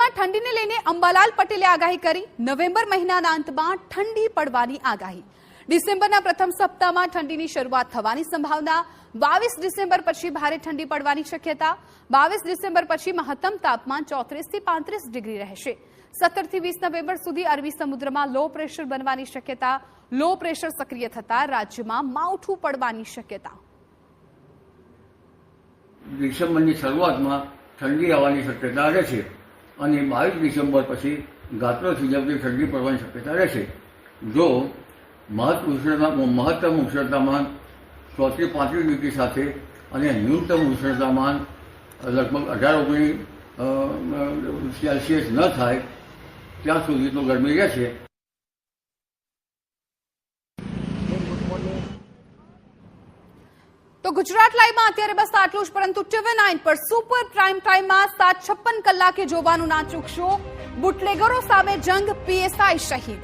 રાજ્યમાં ઠંડીને લઈને અંબાલાલ પટેલે આગાહી કરી। નવેમ્બર મહિનાના અંતમાં ઠંડી પડવાની આગાહી। ડિસેમ્બરના પ્રથમ સપ્તાહમાં ઠંડીની શરૂઆત થવાની સંભાવના। 22 ડિસેમ્બર પછી ભારે ઠંડી પડવાની શક્યતા। 22 ડિસેમ્બર પછી મહત્તમ તાપમાન 34 થી 35 ડિગ્રી રહેશે। 17 થી 20 નવેમ્બર સુધી અરબી સમુદ્રમાં લો પ્રેશર બનવાની શક્યતા। લો પ્રેશર સક્રિય થતા રાજ્યમાં માવઠું પડવાની શક્યતા। ડિસેમ્બરની શરૂઆતમાં ઠંડી આવવાની શક્યતા રહેશે અને 22 ડિસેમ્બર પછી ગાત્રો થીજવતી ઠંડી પડવાની શક્યતા રહેશે। જો મહત્તમ ઉષ્ણતામાન 34 થી 35 ડિગ્રી સાથે અને ન્યૂનતમ ઉષ્ણતામાન લગભગ 18-19 સેલ્સિયસ ન થાય ત્યાં સુધી તો ગરમી રહેશે। તો ગુજરાત લાઈવમાં અત્યારે બસ આટલું જ, પરંતુ TV9 પર સુપર પ્રાઇમ ટાઈમમાં 7:56 કલાકે જોવાનું ના ચૂકશો। બુટલેગરો સામે જંગ, PSI શહીદ।